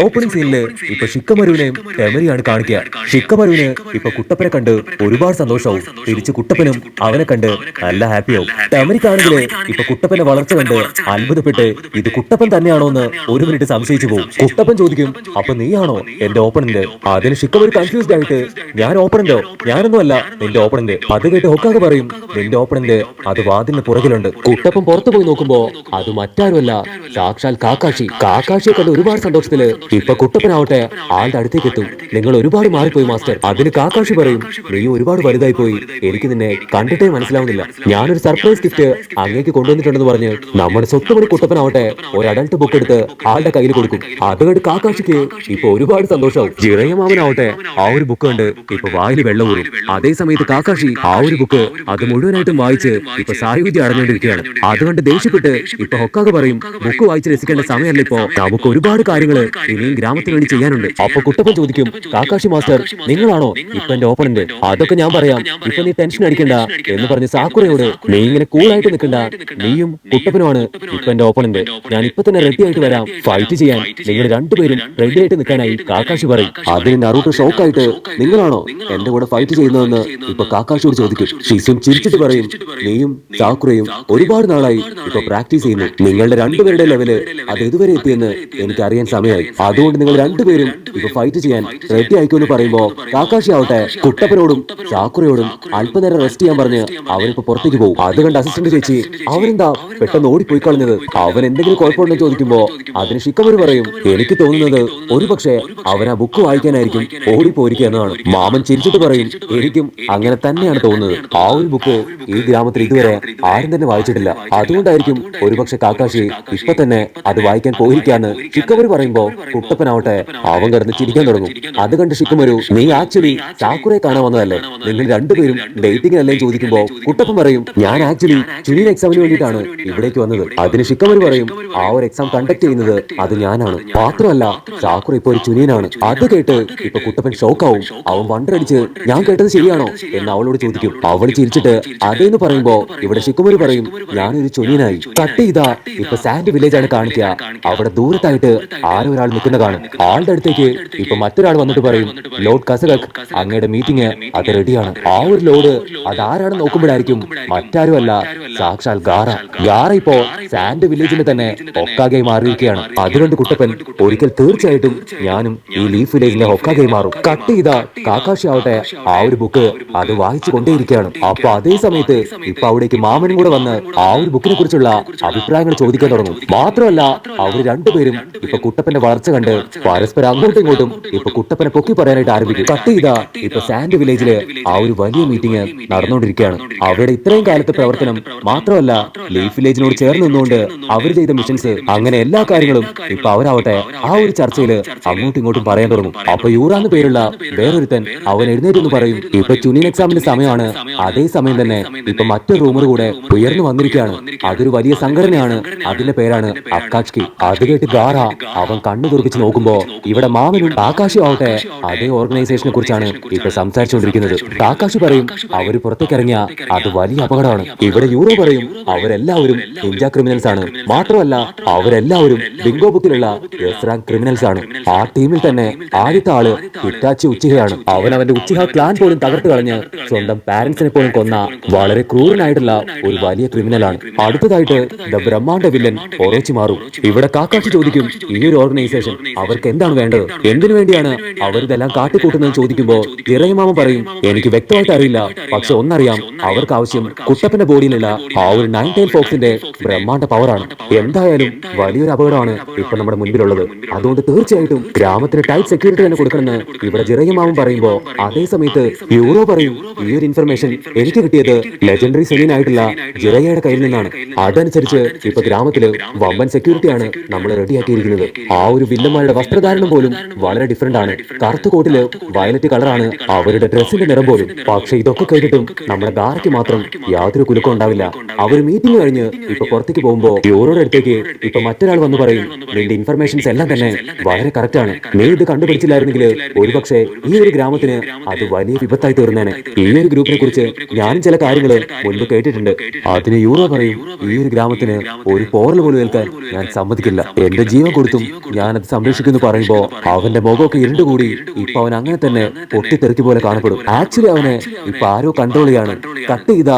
Opening സീനില് ഇപ്പൊ ഷിക്കമരുവിനെയും ടെമരിയാണ് കാണിക്കുക. ഷിക്കമരുവിന് ഇപ്പൊ കുട്ടപ്പനെ കണ്ട് ഒരുപാട് സന്തോഷവും തിരിച്ച് കുട്ടപ്പനും അവനെ കണ്ട് നല്ല ഹാപ്പിയാവും. ടെമരിക്കാണെങ്കിൽ ഇപ്പൊ കുട്ടപ്പന്റെ വളർച്ച കണ്ട് അത്ഭുതപ്പെട്ട് ഇത് കുട്ടപ്പൻ തന്നെയാണോ എന്ന് ഒരു മിനിറ്റ് സംശയിച്ചു പോകും. കുട്ടപ്പൻ ചോദിക്കും, അപ്പൊ നീയാണോ എന്റെ ഓപ്പണന്റ്? അതിന് ഷിക്കമരു കൺഫ്യൂസ്ഡ് ആയിട്ട്, ഞാൻ ഓപ്പണന്റോ? ഞാനൊന്നുമല്ല നിന്റെ ഓപ്പണന്റ്. അത് കേട്ട് ഹൊക്കാഗ് പറയും, നിന്റെ ഓപ്പണന്റ് അത് വാതിലിന് പുറകിലുണ്ട്. കുട്ടപ്പൻ പുറത്തു പോയി നോക്കുമ്പോ അത് മറ്റാരുമല്ല, സാക്ഷാൽ കാക്കാഷി. കാക്കാഷിയെ കണ്ട് ഒരുപാട് സന്തോഷത്തില് ഇപ്പൊ കുട്ടപ്പനാവട്ടെ ആളുടെ അടുത്തേക്ക് എത്തും. നിങ്ങൾ ഒരുപാട് മാറിപ്പോയി മാസ്റ്റർ. അതിന് കാക്കാഷി പറയും, നീ ഒരുപാട് വലുതായി പോയി, എനിക്ക് നിന്നെ കണ്ടിട്ടേ മനസ്സിലാവുന്നില്ല. ഞാനൊരു സർപ്രൈസ് ഗിഫ്റ്റ് അങ്ങേക്ക് കൊണ്ടുവന്നിട്ടുണ്ടെന്ന് പറഞ്ഞ് നമ്മുടെ സ്വത്തുമണി കുട്ടപ്പനാവട്ടെ ഒരു അഡൽട്ട് ബുക്ക് എടുത്ത് ആളുടെ കയ്യിൽ കൊടുക്കും. അതുകൊണ്ട് കാക്കാഷിക്ക് ഇപ്പൊ ഒരുപാട് സന്തോഷവും. ജിറയമാവനാവട്ടെ ആ ഒരു ബുക്ക് കണ്ട് ഇപ്പൊ വായിൽ വെള്ളം ഊറും. അതേ സമയത്ത് കാക്കാഷി ആ ഒരു ബുക്ക് അത് മുഴുവനായിട്ടും വായിച്ച് ഇപ്പൊ സായുവിദ്യ അടഞ്ഞുകൊണ്ടിരിക്കുകയാണ്. അതുകൊണ്ട് ദേഷ്യപ്പെട്ട് ഇപ്പൊ ഹൊക്കാഗ് പറയും, ബുക്ക് വായിച്ച് രസിക്കേണ്ട സമയമല്ല ഇപ്പോ, നമുക്ക് ഒരുപാട് കാര്യങ്ങള് ഇനിയും ഗ്രാമത്തിന് വേണ്ടി ചെയ്യാനുണ്ട്. അപ്പൊ കുട്ടപ്പൻ ചോദിക്കും, കാക്കാഷി മാസ്റ്റർ നിങ്ങളാണോ ഇപ്പൊ എന്റെ ഓപ്പണന്റ്? അതൊക്കെ ഞാൻ പറയാം, ഇപ്പൊ നീ ടെൻഷൻ അടിക്കണ്ട എന്ന് പറഞ്ഞ് സാക്കുറയോട്, നീ ഇങ്ങനെ കൂളായിട്ട് നിൽക്കണ്ട, നീയും കുട്ടപ്പനുമാണ് ഇപ്പൊ എന്റെ ഓപ്പണന്റ്. ഞാൻ ഇപ്പൊ തന്നെ റെഡി ആയിട്ട് വരാം ഫൈറ്റ് ചെയ്യാൻ, നിങ്ങൾ രണ്ടുപേരും റെഡി ആയിട്ട് നിൽക്കാനായി കാക്കാഷി പറയും. അതിന് നറൂട്ടോ ഷോക്കായിട്ട്, നിങ്ങളാണോ എന്റെ കൂടെ ഫൈറ്റ് ചെയ്യുന്നതെന്ന് ഇപ്പൊ കാക്കാഷിയോട് ചോദിക്കും. ഷിസും ചിരിച്ചിട്ട് പറയും, നീയും സാക്കുറയും ഒരുപാട് നാളായി ഇപ്പൊ പ്രാക്ടീസ് ചെയ്യുന്നു, നിങ്ങളുടെ രണ്ടുപേരുടെ ലെവല് അത് ഇതുവരെ എത്തിയെന്ന് എനിക്ക് അറിയാൻ സമയമായി. അതുകൊണ്ട് നിങ്ങൾ രണ്ടുപേരും ഇപ്പൊ ഫൈറ്റ് ചെയ്യാൻ റെഡി ആയിക്കോന്ന് പറയുമ്പോ കാക്കാഷി ആവട്ടെ കുട്ടപ്പനോടും സാക്കുറയോടും അല്പനേരം റെസ്റ്റ് ചെയ്യാൻ പറഞ്ഞ് അവനിപ്പോ പുറത്തേക്ക് പോകും. അത് കണ്ട് അസിസ്റ്റന്റ് ചേച്ചി, അവനെന്താ പെട്ടെന്ന് ഓടിപ്പോയി കളഞ്ഞത്, അവൻ എന്തെങ്കിലും കുഴപ്പമുണ്ടെന്ന് ചോദിക്കുമ്പോ അതിന് ഷിക്കമരു പറയും, എനിക്ക് തോന്നുന്നത് ഒരുപക്ഷെ അവൻ ആ ബുക്ക് വായിക്കാനായിരിക്കും ഓടിപ്പോയിരിക്കുക എന്നതാണ്. മാമൻ ചിരിച്ചിട്ട് പറയും, എനിക്കും അങ്ങനെ തന്നെയാണ് തോന്നുന്നത്. ആ ഒരു ബുക്ക് ഈ ഗ്രാമത്തിൽ ഇതുവരെ ആരും തന്നെ വായിച്ചിട്ടില്ല, അതുകൊണ്ടായിരിക്കും ഒരുപക്ഷെ കാക്കാഷി ഇപ്പൊ തന്നെ അത് വായിക്കാൻ പോയിരിക്കാന്ന് ഷിക്കമരു പറയുമ്പോ കുട്ടപ്പനാവട്ടെ അവൻ കിടന്ന് ചിരിക്കാൻ തുടങ്ങും. അത് കണ്ട് ഷിക്കമരു, നീ ആക്ച്വലി സാക്കുറയെ കാണാൻ വന്നതല്ലേ, നിങ്ങൾ രണ്ടുപേരും ഡേറ്റിംഗിനല്ലേ ചോദിക്കുമ്പോ കുട്ടപ്പൻ പറയും, ഞാൻ ആക്ച്വലി ചുനിയൻ എക്സാമിന് വേണ്ടിയിട്ടാണ് ഇവിടേക്ക് വന്നത്. അതിന് ഷിക്കമരു പറയും, ആ ഒരു എക്സാം കണ്ടക്ട് ചെയ്യുന്നത് അത് ഞാനാണ്, മാത്രമല്ല സാക്കുറ ഇപ്പൊ ഒരു ചുനിയനാണ്. അത് കേട്ട് ഇപ്പൊ കുട്ടപ്പൻ ഷോക്കാവും. അവൻ വണ്ടടിച്ച്, ഞാൻ കേട്ടത് ശരിയാണോ എന്ന് അവളോട് ചോദിക്കും. അവൾ ചിരിച്ചിട്ട് അതേന്ന് പറയുമ്പോ ഇവിടെ ഷിക്കമരു പറയും, ഞാനൊരു ചുനിയനായി. കട്ട് ചെയ്താ ഇപ്പൊ സാൻഡ് വില്ലേജ് ആണ് കാണിക്കുക. അവിടെ ദൂരത്തായിട്ട് ആരോ ഒരാൾ നിൽക്കുന്നതാണ്. ആളുടെ അടുത്തേക്ക് ഇപ്പൊ മറ്റൊരാൾ വന്നിട്ട് പറയും, ലോർഡ് കസകക് അങ്ങയുടെ മീറ്റിംഗ് അത് റെഡിയാണ്. ആ ഒരു ലോഡ് അതാരാണെന്ന് നോക്കുമ്പോഴായിരിക്കും മറ്റാരുമല്ല, സാക്ഷാൽ ഗാറ. ഗാറ ഇപ്പോ സാൻഡ് വില്ലേജിന് തന്നെ ഹൊക്കാഗെ മാറിയിരിക്കുകയാണ്. അതുകൊണ്ട് കുട്ടപ്പൻ, ഒരിക്കൽ തീർച്ചയായിട്ടും ഞാനും ഈ ലീഫ് വില്ലേജിലെ ഹൊക്കാഗെ മാറും. കട്ട് ചെയ്ത കാക്കാഷി ആവട്ടെ ആ ഒരു ബുക്ക് അത് വായിച്ചു കൊണ്ടേയിരിക്കുകയാണ്. അപ്പൊ അതേ സമയത്ത് ഇപ്പൊ അവിടേക്ക് മാമനും കൂടെ വന്ന് ആ ഒരു ബുക്കിനെ കുറിച്ചുള്ള അഭിപ്രായങ്ങൾ ചോദിക്കാൻ തുടങ്ങും. മാത്രമല്ല അവര് രണ്ടുപേരും ഇപ്പൊ കുട്ടപ്പന്റെ വളർച്ച കണ്ട് പരസ്പരം അങ്ങോട്ടും ഇങ്ങോട്ടും ഇപ്പൊ കുട്ടപ്പനെ പൊക്കി പറയാനായിട്ട് ആരംഭിക്കും. കട്ട് ചെയ്ത ഇപ്പൊ സാൻഡ് വില്ലേജില് ആ ഒരു വലിയ മീറ്റിംഗ് നടന്നുകൊണ്ടിരിക്കുകയാണ്. അവരുടെ ഇത്രയും കാലത്തെ പ്രവർത്തനം മാത്രമല്ല, ലീഫ് വില്ലേജിനോട് ചേർന്ന് നിന്നുകൊണ്ട് അവർ ചെയ്ത മിഷൻസ്, അങ്ങനെ എല്ലാ കാര്യങ്ങളും ഇപ്പൊ അവരാവട്ടെ ആ ഒരു ചർച്ചയില് അങ്ങോട്ടും ഇങ്ങോട്ടും പറയാൻ തുടങ്ങും. അപ്പൊ യൂറാന്ന് പേരുള്ള വേറൊരുത്തൻ അവൻ എഴുന്നേറ്റെന്ന് പറയും, ഇപ്പൊ ചുനിയൻ എക്സാമിന്റെ സമയമാണ്. അതേ സമയം തന്നെ ഇപ്പൊ മറ്റൊരു റൂമർ കൂടെ ഉയർന്നു വന്നിരിക്കുകയാണ്. അതൊരു വലിയ സംഘടനയാണ്, അതിന്റെ പേരാണ് അക്കാഷ്കി. അത് കേട്ട് ഗാറ അവൻ കണ്ണു തുറപ്പിച്ച് നോക്കുമ്പോ ഇവിടെ മാമനും കാക്കാഷി ആവട്ടെ അതേ ഓർഗനൈസേഷനെ കുറിച്ചാണ് ഇപ്പൊ സംസാരിച്ചുകൊണ്ടിരിക്കുന്നത്. കാക്കാഷി പറയും, അവര് പുറത്തേക്ക് ഇറങ്ങിയ അത് വലിയ അപകടമാണ്. ഇവിടെ യൂറോ പറയും, അവരെല്ലാവരും നിഞ്ച ക്രിമിനൽസ് ആണ്, മാത്രമല്ല അവരെല്ലാവരും ബിങ്കോ ബുക്കിലുള്ള എസ് റാങ്ക് ക്രിമിനൽസ് ആണ്. ആ ടീമിൽ തന്നെ ആദ്യത്തെ ആള് ഹിറ്റാച്ചി ഉച്ചിഹയാണ്. അവൻ അവന്റെ ഉച്ചിഹ ക്ലാൻ പോലും തകർത്ത് കളഞ്ഞ് സ്വന്തം പാരന്റ്സിനെ പോലും കൊന്ന വളരെ ക്രൂരനായിട്ടുള്ള ഒരു വലിയ ക്രിമിനലാണ്. അടുത്തതായിട്ട് ദ ബ്രഹ്മാണ്ഡ വില്ലൻ ഒറോച്ചിമാറു. ഇവിടെ കാക്കാഷി ചോദിക്കും, ഈ ഒരു ഓർഗനൈസേഷൻ അവർക്ക് എന്താണ് വേണ്ടത്, എന്തിനു വേണ്ടിയാണ് അവരിതെല്ലാം കാട്ടിക്കൂട്ടുന്നത് ചോദിക്കുമ്പോ ഇറയമാമ പറയും, എനിക്ക് വ്യക്തമായിട്ട് അറിയില്ല, പക്ഷെ ഒന്നറിയാം, അവർക്ക് ആവശ്യം കുട്ടപ്പന്റെ ബോഡിയിലുള്ള ആ ഒരു 9 ടൈൽ ഫോക്സിന്റെ ബ്രഹ്മാണ്ഡ പവറാണ്. എന്തായാലും വലിയൊരു അപകടമാണ് ഇപ്പൊ നമ്മുടെ മുൻപിലുള്ളത്. അതുകൊണ്ട് തീർച്ചയായിട്ടും ഗ്രാമത്തിന് ടൈറ്റ് സെക്യൂരിറ്റി തന്നെ കൊടുക്കണമെന്ന് ഇവിടെ ജിറയമാവും പറയുമ്പോ അതേ സമയത്ത് യൂറോ പറയും, ഈ ഒരു ഇൻഫർമേഷൻ എനിക്ക് കിട്ടിയത് ലെജൻഡറി സെലീൻ ആയിട്ടുള്ള ജിറയയുടെ കയ്യിൽ നിന്നാണ്. അതനുസരിച്ച് ഇപ്പൊ ഗ്രാമത്തില് വമ്പൻ സെക്യൂരിറ്റിയാണ് നമ്മൾ റെഡിയാക്കിയിരിക്കുന്നത്. ആ ഒരു വില്ലന്മാരുടെ വസ്ത്രധാരണം പോലും വളരെ ഡിഫറെന്റ് ആണ്. കറുത്ത കോട്ടില് വയലറ്റ് കളറാണ് അവരുടെ ഡ്രസ്സിന്റെ നിറം പോലും. പക്ഷെ ഇതൊക്കെ കേട്ടിട്ടും നമ്മുടെ ഗാറയ്ക്ക് മാത്രം യാതൊരു കുലുക്കം ഉണ്ടാവില്ല. അവർ മീറ്റിംഗ് കഴിഞ്ഞ് ഇപ്പൊ പുറത്തേക്ക് പോകുമ്പോ യൂറോയുടെ അടുത്തേക്ക് ഇപ്പൊ മറ്റൊരാൾ വന്ന് പറയും, നിന്റെ ഇൻഫർമേഷൻസ് എല്ലാം തന്നെ വളരെ കറക്റ്റ് ആണ്. നീ ഇത് കണ്ടുപിടിച്ചില്ലായിരുന്നെങ്കിൽ ഒരുപക്ഷെ ഈ ഒരു ഗ്രാമത്തിന് അത് വലിയ വിപത്തായി തീർന്നേനെ. ഈ ഒരു ഗ്രൂപ്പിനെ കുറിച്ച് ഞാനും ചില കാര്യങ്ങൾ മുൻപ് കേട്ടിട്ടുണ്ട്. അതിന് യൂറോ പറയും, ഈ ഒരു ഗ്രാമത്തിന് ഒരു പോറൽ പോലും ഏൽക്കാൻ ഞാൻ സമ്മതിക്കില്ല. എന്റെ ജീവൻ കൊടുത്തും ഞാൻ അത് സംരക്ഷിക്കുന്നു പറയുമ്പോ അവന്റെ മുഖമൊക്കെ ഇരുണ്ടുകൂടി ഇപ്പൊ അവൻ അങ്ങനെ തന്നെ പൊട്ടിത്തെറിക്ക് പോലെ കാണപ്പെടും. ആക്ച്വലി അവനെ ഇപ്പൊ ആരോ കൺട്രോൾ ചെയ്യാണ്. കട്ട് ചെയ്ത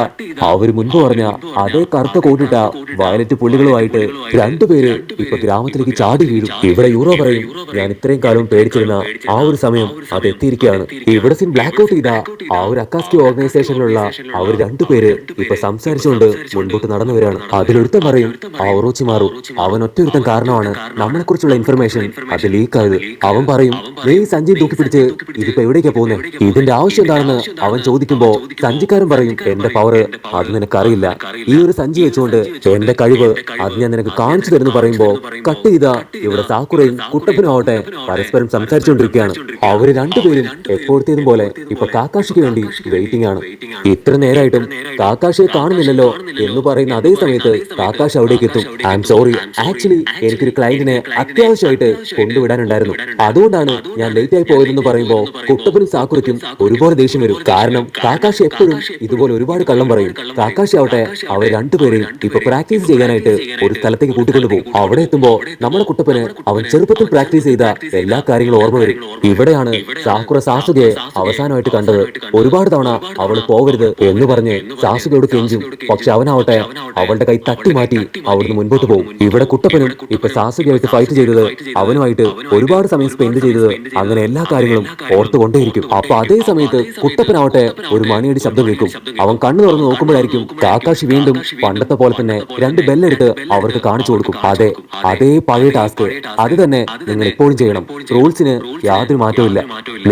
അവര് മുൻപ് പറഞ്ഞ അതേ കറുത്ത കോട്ടിട്ട വയലറ്റ് പുള്ളികളുമായിട്ട് രണ്ടുപേര് ഇപ്പൊ ഗ്രാമത്തിലേക്ക് ചാടി വീഴും. ഇവിടെ യൂറോ പറയും, ഞാൻ ഇത്രയും കാലം പേടിച്ചിരുന്ന ആ ഒരു സമയം അത് എത്തിയിരിക്കുകയാണ്. ഇവിടെ സീൻ ബ്ലാക്ക് ഔട്ട് ചെയ്ത ആ ഒരു അക്കാസ്കി ഓർഗനൈസേഷനിലുള്ള അവർ രണ്ടുപേര് ഇപ്പൊ സംസാരിച്ചുകൊണ്ട് മുൻപോട്ട് നടന്നു വരികയാണ്. അതിലൊരുത്തൻ പറയും, ആ ഒറോച്ചിമാറു അവൻ ഒറ്റൊരുത്തൻ കാരണമാണ് നമ്മളെ കുറിച്ചുള്ള ഇൻഫർമേഷൻ അത് ലീക്ക് ആയത്. അവൻ പറയും, നീ സഞ്ജയ് തൂക്കിപ്പിടിച്ച് ഇതിപ്പോ എവിടേക്കാ പോകുന്നത്, ഇതിന്റെ ആവശ്യം എന്താണെന്ന് അവൻ ചോദിക്കുമ്പോ സഞ്ജിക്കാരൻ പറയും, എന്റെ പവർ അത് നിനക്കറിയില്ല, ഈ ഒരു സഞ്ജി വെച്ചുകൊണ്ട് എന്റെ കഴിവ് അത് ഞാൻ നിനക്ക് കാണിച്ചു തരുന്നു പറയുമ്പോ കട്ട് ചെയ്ത ഇവിടെ സാക്കുറയും കുട്ടപ്പനും ആവട്ടെ പരസ്പരം സംസാരിച്ചുകൊണ്ടിരിക്കുകയാണ്. അവര് രണ്ടുപേരും എപ്പോഴത്തേതും പോലെ ഇപ്പൊ കാക്കാഷിക്ക് വേണ്ടി വെയിറ്റിംഗ് ആണ്. ഇത്ര നേരമായിട്ടും കാക്കാഷിയെ കാണുന്നില്ലല്ലോ എന്ന് പറയുന്ന അതേ സമയത്ത് കാക്കാഷ് അവിടേക്ക് എത്തും. ഐ എം സോറി, ആക്ച്വലി എനിക്കൊരു ക്ലയന്റിനെ അത്യാവശ്യമായിട്ട് കൊണ്ടുവിടാനുണ്ടായിരുന്നു, അതുകൊണ്ടാണ് ഞാൻ ലേറ്റ് ആയി പോയതെന്ന് പറയുമ്പോ കുട്ടപ്പനും സാക്കുറയ്ക്കും ഒരുപോലെ ദേഷ്യം വരും. കാരണം കാക്കാഷി എപ്പോഴും ഇതുപോലെ ഒരുപാട് കള്ളം പറയും. കാക്കാഷി ആവട്ടെ അവർ രണ്ടുപേരെയും ഇപ്പൊ പ്രാക്ടീസ് ചെയ്യാനായിട്ട് ഒരു സ്ഥലത്തേക്ക് കൂട്ടിക്കൊണ്ടു പോകും. അവിടെ എത്തുമ്പോ നമ്മുടെ കുട്ടപ്പന് അവൻ ചെറുപ്പത്തിൽ പ്രാക്ടീസ് ചെയ്ത എല്ലാ കാര്യങ്ങളും ഓർമ്മ വരും. ഇവിടെയാണ് സാക്കുറ സാസുകയെ അവസാനമായിട്ട് കണ്ടത്. ഒരുപാട് തവണ അവൾ പോകരുത് എന്ന് പറഞ്ഞ് സാസുകയോട് കെഞ്ചും. പക്ഷെ അവനാവട്ടെ അവളുടെ കൈ തട്ടി മാറ്റി അവിടുന്ന് മുൻപോട്ട് പോകും. ഇവിടെ കുട്ടപ്പനും ഇപ്പൊ സാസുകയായിട്ട് ഫൈറ്റ് ചെയ്തത്, അവനുമായിട്ട് ഒരുപാട് സമയം സ്പെൻഡ് ചെയ്തത്, അങ്ങനെ എല്ലാ കാര്യങ്ങളും ഓർത്തുകൊണ്ടേയിരിക്കും. അപ്പൊ അതേ സമയത്ത് കുട്ടപ്പനാവട്ടെ ഒരു മണിയടി ശബ്ദം കേൾക്കും. അവൻ കണ്ണു തുറന്ന് നോക്കുമ്പോഴായിരിക്കും കാക്കാഷി വീണ്ടും പണ്ടത്തെ പോലെ തന്നെ രണ്ട് ബെല്ലെടുത്ത് അവർക്ക് കാണിച്ചു കൊടുക്കും. അതേ പഴയ ടാസ്ക് അത് തന്നെ നിങ്ങൾ എപ്പോഴും ചെയ്യണം. റൂൾസിന് യാതൊരു മാറ്റവും ഇല്ല.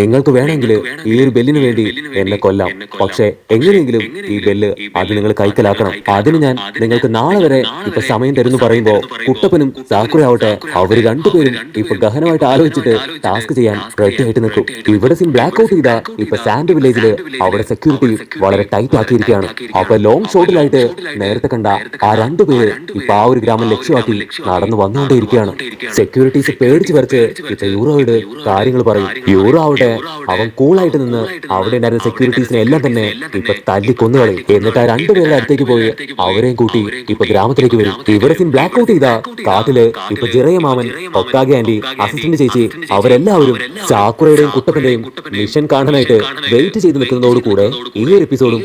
നിങ്ങൾക്ക് വേണമെങ്കിൽ ഈ ഒരു ബെല്ലിന് വേണ്ടി എന്നെ കൊല്ലാം, പക്ഷെ എങ്ങനെയെങ്കിലും ഈ ബെല്ല് അത് നിങ്ങൾ കൈക്കലാക്കണം. അതിന് ഞാൻ നിങ്ങൾക്ക് നാളെ വരെ ഇപ്പൊ സമയം തരുന്നു പറയുമ്പോ കുട്ടപ്പനും സാക്കുറയാവട്ടെ അവര് രണ്ടുപേരും ഇപ്പൊ ഗഹനമായിട്ട് ആലോചിച്ചിട്ട് ടാസ്ക് ചെയ്യാൻ റെഡി ആയിട്ട് നിൽക്കും. ഇവിടെ സീൻ ബ്ലാക്ക് ഔട്ട് ചെയ്ത ഇപ്പൊ സാൻഡ് വില്ലേജില് അവിടെ സെക്യൂരിറ്റി വളരെ ടൈറ്റ് ആക്കിയിരിക്കുകയാണ്. അപ്പൊ ലോങ് ഷോട്ടിലായിട്ട് നേരത്തെ കണ്ട ആ രണ്ടുപേര് ഇപ്പൊ ആ ഒരു ഗ്രാമം ലക്ഷ്യമാക്കി നടന്നു വന്നുകൊണ്ടേയിരിക്കുകയാണ്. സെക്യൂരിറ്റീസ് പേടിച്ച് വരച്ച് ഇപ്പൊ യൂറോയോട് കാര്യങ്ങൾ പറയും. യൂറോ ആവട്ടെ അവൻ കൂളായിട്ട് നിന്ന് അവിടെ ഉണ്ടായിരുന്ന സെക്യൂരിറ്റീസിനെ എല്ലാം തന്നെ ഇപ്പൊ തല്ലി കൊന്നുകളയും. എന്നിട്ട് ആ രണ്ടുപേരുടെ അടുത്തേക്ക് പോയി അവരെയും കൂട്ടി ഇപ്പൊ ഗ്രാമത്തിലേക്ക് വരും. ഇവിടെ സീൻ ബ്ലാക്ക് ഔട്ട് ചെയ്ത കാട്ടില് ഇപ്പൊ ജിറയ മാമൻ, ഒക്കാഗെ ആന്റി, അസിസ്റ്റന്റ് ചേച്ചി അവരെല്ലാവരും സാക്കുറയുടെയും കുട്ടപ്പന്റെയും മിഷൻ കാണാനായിട്ട് വെയിറ്റ് ചെയ്ത് നിൽക്കുന്നതോടുകൂടെ ഈ ഒരു എപ്പിസോഡും